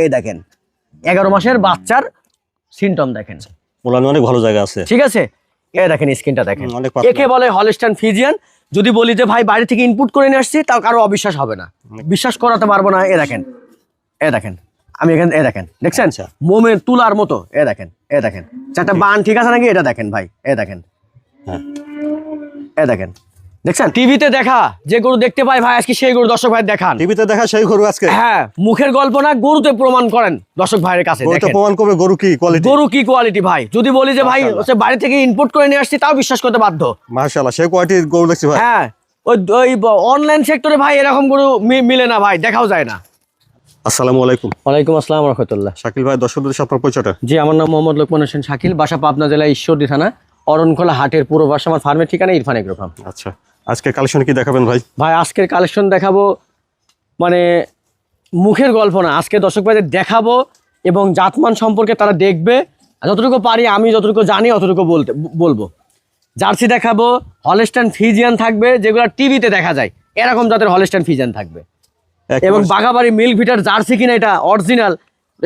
এই দেখেন 11 মাসের বাচ্চার সিমটম দেখেন, মোলানো অনেক ভালো জায়গা আছে। ঠিক আছে, এই দেখেন স্কিনটা দেখেন, অনেক পাতলা। একে বলে হলস্টাইন ফ্রিজিয়ান। যদি বলি যে ভাই বাইরে থেকে ইনপুট করে নিয়ে আসছি, তাও কারো অবিশ্বাস হবে না, বিশ্বাস করাতে পারবো না। এ দেখেন, এ দেখেন, আমি এখানে এ দেখেন, দেখছেন মোমের তুলার মতো। এ দেখেন, এ দেখেন চারটা বান, ঠিক আছে নাকি? এটা দেখেন ভাই, এ দেখেন, হ্যাঁ এ দেখেন, দেখছেন? টিভিতে দেখা যে গরু দেখতে পাই ভাই, আজকে সেই গরু দর্শক ভাই দেখান। টিভিতে দেখা সেই গরু আজকে, হ্যাঁ, মুখের গল্প না, গরুতে প্রমাণ করেন দর্শক ভাইয়ের কাছে। গরুতে প্রমাণ করবে গরু কি কোয়ালিটি, গরু কি কোয়ালিটি ভাই। যদি বলি যে ভাই হচ্ছে বাইরে থেকে ইনপুট করে নিয়ে আসছি, তাও বিশ্বাস করতে বাধ্য। মাশাআল্লাহ, সেই কোয়ালিটির গরু দেখছি ভাই। হ্যাঁ, ওই অনলাইন সেক্টরে ভাই এরকম গরু মিলে না ভাই, দেখাও যায় না। আসসালামু আলাইকুম। ওয়ালাইকুম আসসালাম রাহমাতুল্লাহ। শাকিল ভাই, দর্শকদের সাথে আপনার পরিচয়টা? জি, আমার নাম মোহাম্মদ লোকমান হোসেন শাকিল, বাসা পাবনা জেলা ঈশ্বরদী থানা অরণখোলা হাটের পূর্ব পাশে। আমার ফার্মের ঠিকানা ইরফান এগ্রো ফার্ম। আচ্ছা, আজকে কালেকশন কি দেখাবেন ভাই? ভাই আজকের কালেকশন দেখাবো, মানে মুখের গল্প না, আজকে দর্শক ভাইদের দেখাবো এবং জাতমান সম্পর্কে তারা দেখবে। যতটুকু পারি, আমি যতটুকু জানি অতটুকু বলবো। জার্সি দেখাবো, হলস্টাইন ফ্রিজিয়ান থাকবে, যেগুলো টিভিতে দেখা যায়, এরকম জাতের হলস্টাইন ফ্রিজিয়ান থাকবে। এবং বাঘাবাড়ি মিল্ক ভিটার জার্সি কিনা এটা অরিজিনাল,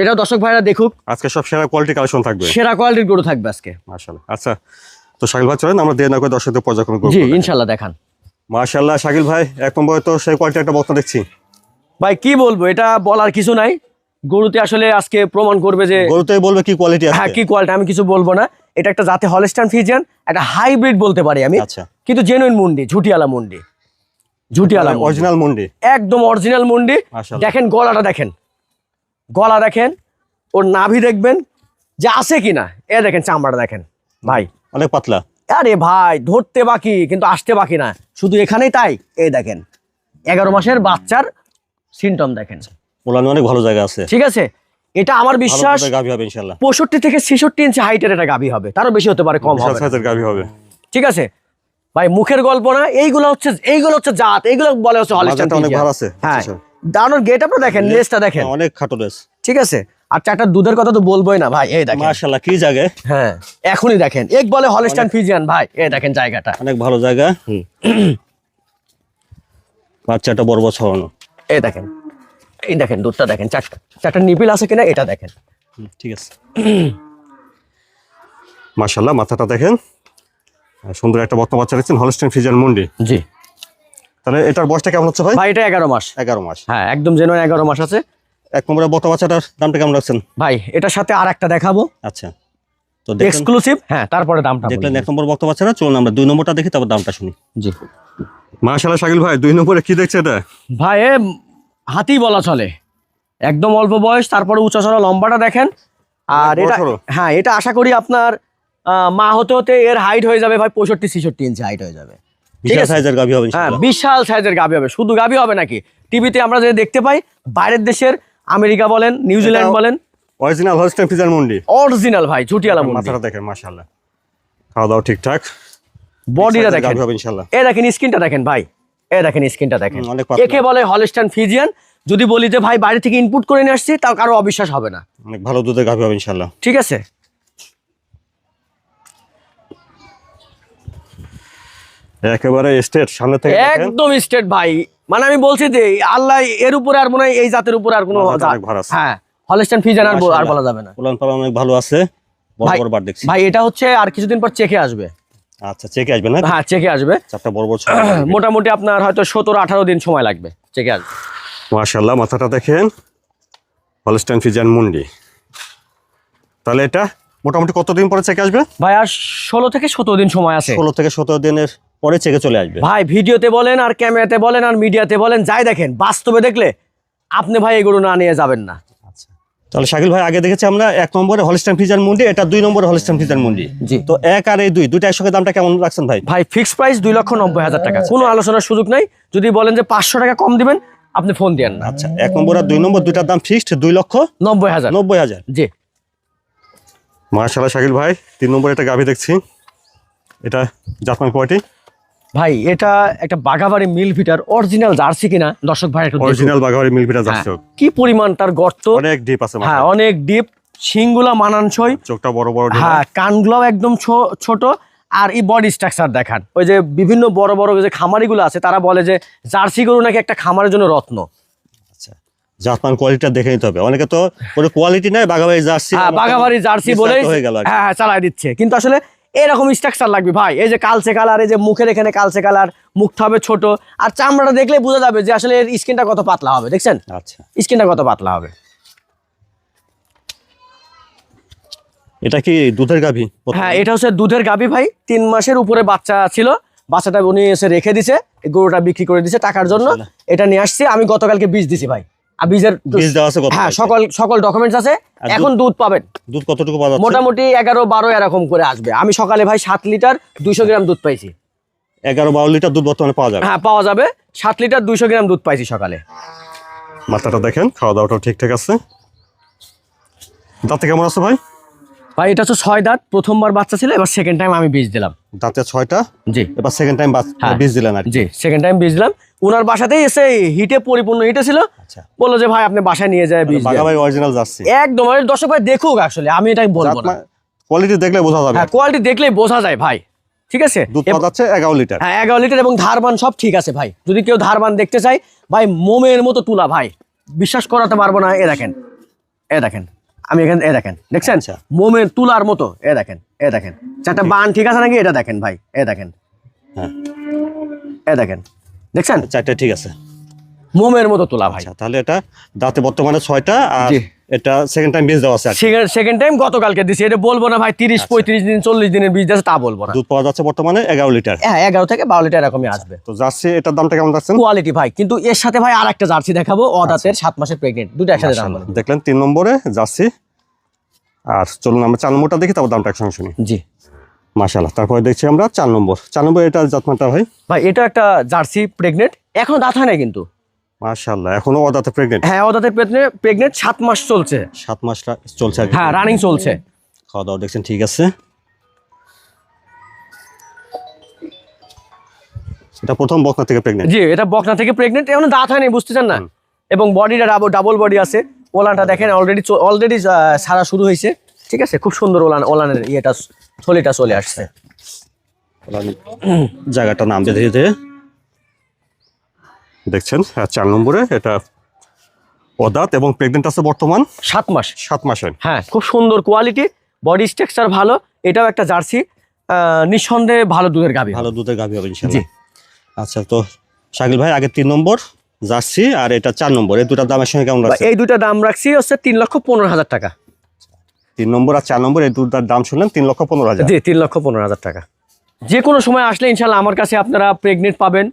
এটাও দর্শক ভাইরা দেখুক। আজকে সব সেরা কোয়ালিটি কালেকশন থাকবে, সেরা কোয়ালিটির গরু থাকবে আজকে। মাশাআল্লাহ। আচ্ছা, তো শাকিল ভাই চলেন আমরা দেরি না করে দর্শকদের পর্যায়ক্রমে করব। জি ইনশাআল্লাহ দেখান। মাশাআল্লাহ শাকিল ভাই, এক নম্বরে তো সেই কোয়ালিটি একটা বক্তা দেখছি ভাই। কি বলবো, এটা বলার কিছু নাই, গরুতে আসলে আজকে প্রমাণ করবে যে গরুতেই বলবে কি কোয়ালিটি আছে। হ্যাঁ, কি কোয়ালিটি আমি কিছু বলবো না। এটা একটা জাতে হলস্টাইন ফ্রিজিয়ান, একটা হাইব্রিড বলতে পারি আমি। আচ্ছা, কিন্তু জেনুইন মুন্ডি, ঝুটিয়ালা মুন্ডি, ঝুটিয়ালা অরিজিনাল মুন্ডি, একদম অরিজিনাল মুন্ডি। মাশাআল্লাহ। দেখেন গলাটা দেখেন, গলা দেখেন, ওর নাভি দেখবেন যে আছে কিনা। এ দেখেন চামড়াটা দেখেন ভাই, অনেক পাতলা। আরে ভাই ধরতে বাকি কিন্তু আসতে বাকি না, শুধু এখানেই তাই। এই দেখেন 11 মাসের বাচ্চার সিমটম দেখেন, মোলানো অনেক ভালো জায়গা আছে, ঠিক আছে। এটা আমার বিশ্বাস গাভী হবে ইনশাআল্লাহ। 65 থেকে 66 ইঞ্চি হাইটের একটা গাভী হবে, তারও বেশি হতে পারে, কম হবে না। সাইজের গাভী হবে, ঠিক আছে ভাই, মুখের গল্প না। এইগুলো হচ্ছে জাত, এইগুলো বলে হচ্ছে হলস্টাইন মাথাটা অনেক ফ্রিজিয়ান। ভালো আছে। হ্যাঁ, দাঁড়ানোর গেট আপটা দেখেন, লেজটা দেখেন, অনেক খাটো লেজ, ঠিক আছে। আর চারটা দুধের কথা তো বলবোই না ভাই, এই দেখেন মাশাআল্লাহ কি জায়গা। হ্যাঁ, এখনই দেখেন, এক বলে হলস্টাইন ফ্রিজিয়ান ভাই, এই দেখেন জায়গাটা অনেক ভালো জায়গা। বাচ্চাটা বড় বড় ছড়ানো, এই দেখেন, এই দেখেন দুধটা দেখেন, চারটা নিপিল আছে কিনা এটা দেখেন। ঠিক আছে। মাশাআল্লাহ, মাথাটা দেখেন, সুন্দর একটা বর্তমান বাচ্চা দেখছেন, হলস্টাইন ফ্রিজিয়ান মুন্ডি। জি, তাহলে এটার বয়সটা কেমন হচ্ছে ভাই? ভাই এটা 11 মাস। 11 মাস, হ্যাঁ একদম জেনুইন 11 মাস আছে। এক নম্বরে বর্তমান বাচ্চাটার দামটা কেমন রাখছেন ভাই এটার সাথে আর একটা দেখাবো, আচ্ছা, তো দেখেন এক্সক্লুসিভ। হ্যাঁ, তারপরে দামটা দেখলেন এক নম্বর বর্তমান বাচ্চাটা। চলুন আমরা 2 নম্বরটা দেখি, তারপর দামটা শুনি। জি মাশাআল্লাহ শাকিল ভাই, 2 নম্বরে কি দেখছে এটা? ভাই হাতি বলা চলে, একদম অল্প বয়স, তারপরে উঁচা লম্বাটা দেখেন। আর এটা হ্যাঁ, এটা আশা করি আপনার মা হতে হতে এর হাইট হয়ে যাবে ভাই 65-66 ইঞ্চি হাইট হয়ে যাবে। বিশাল সাইজের গাভী হবে হ্যাঁ, ইনশাআল্লাহ। বিশাল সাইজের গাভী হবে। শুধু গাভী হবে নাকি, টিভিতে আমরা যে দেখতে পাই বাইরের দেশের, আমেরিকা বলেন, নিউজিল্যান্ড বলেন, অরিজিনাল হলস্টাইন ফ্রিজিয়ান মুন্ডি, অরিজিনাল ভাই ঝুটিয়ালা মুন্ডি। মাথাটা দেখেন মাশাআল্লাহ, খাওয়া দাওয়া ঠিকঠাক, বডিটা দেখেন, গাভী হবে ইনশাআল্লাহ। এই দেখেন স্কিনটা দেখেন ভাই, এই দেখেন স্কিনটা দেখেন, অনেক পাতলা। একে বলে হলস্টাইন ফ্রিজিয়ান। যদি বলি যে ভাই বাইরে থেকে ইনপুট করে নিয়ে আসছি, তাও কারো অবিশ্বাস হবে না, অনেক ভালো দুধের গাভী হবে ইনশাআল্লাহ। ঠিক আছে। একেবারে স্ট্রেট সামনে থেকে দেখেন, একদম স্ট্রেট ভাই। মানে আমি বলছি যে আল্লাহ এর উপরে আর মনে হয় এই জাতের উপরে আর কোনো হ্যাঁ হলস্টাইন ফ্রিজিয়ান আর বলা যাবে না। উলান পালান অনেক ভালো আছে, বড় বড় বার দেখছি ভাই। এটা হচ্ছে আর কিছুদিন পর চেকে আসবে। আচ্ছা, চেকে আসবে না? হ্যাঁ, চেকে আসবে, চারটা বড় বড় মোটামুটি আপনার হয়তো 17-18 দিন সময় লাগবে, চেকে আসবে। মাশাআল্লাহ, মাথাটা দেখেন, হলস্টাইন ফ্রিজিয়ান মুন্ডি। তাহলে এটা মোটামুটি কতদিন পরে চেকে আসবে ভাই? আর 16 থেকে 17 দিন সময় আছে। 16 থেকে 17 দিনের পরে চেকে চলে আসবে ভাই। ভিডিওতে বলেন আর ক্যামেরাতে বলেন আর মিডিয়াতে বলেন, যাই দেখেন, বাস্তবে দেখলে আপনি ভাই এগুলো না নিয়ে যাবেন না। আচ্ছা, তাহলে শাকিল ভাই আগে দেখেছি আমরা 1 নম্বরে হলস্টাইন ফ্রিজিয়ান মুন্ডি, এটা 2 নম্বরে হলস্টাইন ফ্রিজিয়ান মুন্ডি। জি, তো 1 আর এই 2 একসঙ্গে দামটা কেমন রাখছেন ভাই? ভাই ফিক্সড প্রাইস 2,90,000 টাকা, কোনো আলোচনার সুযোগ নাই। যদি বলেন যে 500 টাকা কম দিবেন, আপনি ফোন দেন না। আচ্ছা, 1 নম্বর আর 2 নম্বর দুইটার দাম ফিক্সড 2,90,000। 90,000। জি মাশাআল্লাহ শাকিল ভাই, 3 নম্বরে একটা গাভী দেখছি, এটা জাতমান কোয়ালিটি ভাই। এটা একটা বাঘাবাড়ি মিল ভিটার অরিজিনাল জার্সি কিনা দর্শক ভাই একটু দেখুন। অরিজিনাল বাঘাবাড়ি মিল ভিটা জার্সি, কি পরিমাণ তার গর্ত, অনেক ডিপ আছে, হ্যাঁ অনেক ডিপ, শিংগুলা মানানসই, চোখটা বড় বড়, হ্যাঁ কানগুলাও একদম ছোট। আর এই বডি স্ট্রাকচার দেখান, ওই যে বিভিন্ন বড় বড় যে খামারিগুলো আছে, তারা বলে যে জার্সি গরু নাকি একটা খামারের জন্য রত্ন। আচ্ছা, জাতমান কোয়ালিটিটা দেখে নিতে হবে। অনেকে তো কোনো কোয়ালিটি নাই, বাঘাবাড়ি জার্সি, হ্যাঁ বাঘাবাড়ি জার্সি বলে হয়ে গেল আর কি। হ্যাঁ চালাই দিচ্ছে, কিন্তু আসলে এরকম স্ট্রাকচার লাগবে ভাই। এই যে কালচে কালার, এই যে মুখের এখানে কালচে কালার, মুখটা হবে ছোট, আর চামড়াটা দেখলে বোঝা যাবে যে আসলে এর স্কিনটা কত পাতলা হবে। দেখছেন আচ্ছা, স্কিনটা কত পাতলা হবে। এটা কি দুধের গাভী? হ্যাঁ এটা হচ্ছে দুধের গাভী ভাই, 3 মাসের উপরে বাচ্চা ছিল, বাচ্চাটা উনি এসে রেখে দিছে, এই গরুটা বিক্রি করে দিছে টাকার জন্য। এটা নিয়ে আসছি আমি, গতকালকে বীজ দিছি ভাই, আর বীজের বীজ দেওয়া আছে কত? হ্যাঁ সকল ডকুমেন্টস আছে। এখন দুধ পাবেন, দুধ কতটুকু পাওয়া যাচ্ছে? মোটামুটি 11-12 এরকম করে আসবে। আমি সকালে ভাই 7 লিটার 200 গ্রাম দুধ পাইছি। 11-12 লিটার দুধ বর্তমানে পাওয়া যাবে। হ্যাঁ পাওয়া যাবে, 7 লিটার 200 গ্রাম দুধ পাইছি সকালে। মাথাটা দেখেন, খাওয়া দাওয়াটাও ঠিকঠাক আছে। দাঁতে কেমন আছে ভাই? ভাই এটা হচ্ছে 6 দাঁত, প্রথমবার বাচ্চা ছিল, এবার সেকেন্ড টাইম আমি বীজ দিলাম। দাঁতে 6টা, জি এবার সেকেন্ড টাইম হ্যাঁ। বীজ দিলেন আর কি। জি সেকেন্ড টাইম বীজ দিলাম। উনার বাসাতেই এসে হিটে পরিপূর্ণ হিটে ছিল, আচ্ছা, বললো যে ভাই আপনি বাসায় নিয়ে যায় বীজ দিয়ে। বাঘাবাড়ি অরিজিনাল জার্সি একদম দর্শক ভাই দেখুক, আসলে আমি এটা বলবো না, কোয়ালিটি দেখলে বোঝা যাবে। হ্যাঁ কোয়ালিটি দেখলেই বোঝা যায় ভাই, ঠিক আছে। দুধ পাওয়া যাচ্ছে 11 লিটার। হ্যাঁ 11 লিটার, এবং ধারবান সব ঠিক আছে ভাই। যদি কেউ ধারবান দেখতে চাই ভাই, মোমের মতো তুলা ভাই, বিশ্বাস করাতে পারবো না। এ দেখেন, এ দেখেন, আমি এখানে এ দেখেন, দেখছেন আচ্ছা। মোমের তুলার মতো। এ দেখেন, এ দেখেন, চারটা বান ঠিক আছে নাকি, এটা দেখেন ভাই, এ দেখেন, হ্যাঁ এ দেখেন, দেখছেন 4টা ঠিক আছে। মোমের মতো তুলা ভাই। আচ্ছা, তাহলে এটা দাঁতে বর্তমানে 6টা, আর জি। এটা সেকেন্ড টাইম বীজ দেওয়া আছে আর কি। সেকেন্ড টাইম গতকালকে দিছি। এটা বলবো না ভাই 30-35 দিন 40 দিনের বীজ আছে, তা বলবো না। দুধ পাওয়া যাচ্ছে বর্তমানে 11 লিটার। হ্যাঁ 11 থেকে 12 লিটার এরকমই আসবে। তো জার্সি এটার দামটা কেমন যাচ্ছে? কোয়ালিটি ভাই, কিন্তু এর সাথে ভাই আরেকটা জার্সি দেখাবো, অদাতের 7 মাসের প্রেগনেন্ট, দুটো একসাথে দাম বলে। দেখলেন 3 নম্বরে জার্সি। আর চলুন আমরা 4 নম্বরটা দেখি, তারপর দামটা একসঙ্গে শুনি। জি মাশাআল্লাহ। তারপরে দেখছি আমরা 4 নম্বর। 4 নম্বর এটা জাতমানটা ভাই? ভাই এটা একটা জার্সি প্রেগনেন্ট, এখনো দাঁত হয় না কিন্তু। মাশাআল্লাহ, এখনো অদাতে প্রেগনেন্ট। হ্যাঁ অদাতের প্রেগনেন্ট, 7 মাস চলছে। 7 মাস চলছে আর কি। হ্যাঁ রানিং চলছে। খাওয়া দাওয়া দেখছেন ঠিক আছে। এটা প্রথম বকনা থেকে প্রেগনেন্ট। জি এটা বকনা থেকে প্রেগনেন্ট, এখনো দাঁত হয়নি, বুঝতেছেন না। এবং বডিটা ডাবল বডি আছে। ওলানটা দেখেন অলরেডি সারা শুরু হয়েছে, ঠিক আছে। খুব সুন্দর ওলানের ইয়েটা থলিটা চলে আসছে। জায়গাটা নাম দিয়ে ধীরে ধীরে দেখছেন। 4 নম্বরে এটা অদাত এবং প্রেগনেন্ট আছে বর্তমান 7 মাস। 7 মাসে। হ্যাঁ খুব সুন্দর কোয়ালিটি, বডি স্ট্রাকচার ভালো। এটাও একটা জার্সি, নিঃসন্দেহে ভালো দুধের গাভী। ভালো দুধের গাভী হবে ইনশাআল্লাহ। আচ্ছা, তো শাকিল ভাই আগে 3 নম্বর জার্সি আর এটা 4 নম্বর, এই দুটার দামের সঙ্গে কেমন লাগছে? এই দুইটা দাম রাখছি হচ্ছে 3,15,000 টাকা। 3 নম্বর আর 4 নম্বর এই দুটার দাম শুনলেন 3,15,000। জি 3,15,000 টাকা। যে কোনো সময় আসলে ইনশাল্লাহ আমার কাছে আপনারা প্রেগনেন্ট পাবেন,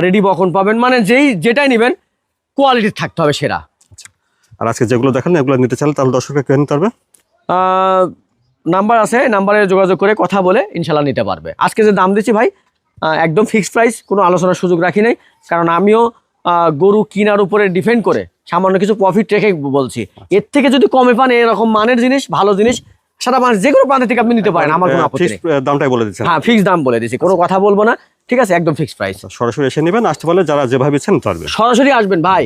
রেডি বকন পাবেন, মানে যেটাই নেবেন কোয়ালিটি থাকতে হবে সেরা। আর আজকে যেগুলো দেখালেন এগুলো নিতে চাইলে তাহলে দর্শকরা কিনে নিতে পারবে। নাম্বার আছে, নাম্বারে যোগাযোগ করে কথা বলে ইনশাল্লাহ নিতে পারবে। আজকে যে দাম দিচ্ছি ভাই একদম ফিক্সড প্রাইস, কোনো আলোচনার সুযোগ রাখি নাই, কারণ আমিও গরু কেনার উপরে ডিপেন্ড করে সামান্য কিছু প্রফিট রেখে বলছি। এর থেকে যদি কমে পান, এরকম মানের জিনিস, ভালো জিনিস, সারা মাস যে কোনো প্রান্ত থেকে আপনি নিতে পারেন, আমার কোনো আপত্তি নেই। দামটাই বলে দিচ্ছেন। হ্যাঁ ফিক্সড দাম বলে দিছি, কোনো কথা বলবো না, ঠিক আছে, একদম ফিক্সড প্রাইস। সরাসরি এসে নেবেন, আসতে পারলে যারা যেভাবে ইচ্ছেন নিতে পারবেন। সরাসরি আসবেন ভাই,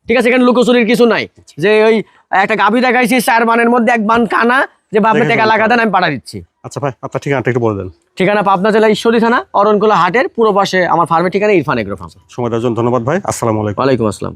ঠিক আছে। এখানে লুকোচুরির কিছু নাই, যে ওই একটা গাভী দেখাইছি 4 বানের মধ্যে 1 বান কানা, যে আপনি টাকা লাগা দেন আমি পাঠা দিচ্ছি। আচ্ছা ভাই, আপনার ঠিকানাটা একটু বলে দেন। ঠিকানা পাবনা জেলা ঈশ্বরদী থানা অরণকুলা হাটের পুরো পাশে আমার ফার্মের ঠিকানা ইরফান এগ্রো ফার্ম। সময় দেওয়ার জন্য ধন্যবাদ ভাই। আসসালামু আলাইকুম। ওয়ালাইকুম আসসালাম।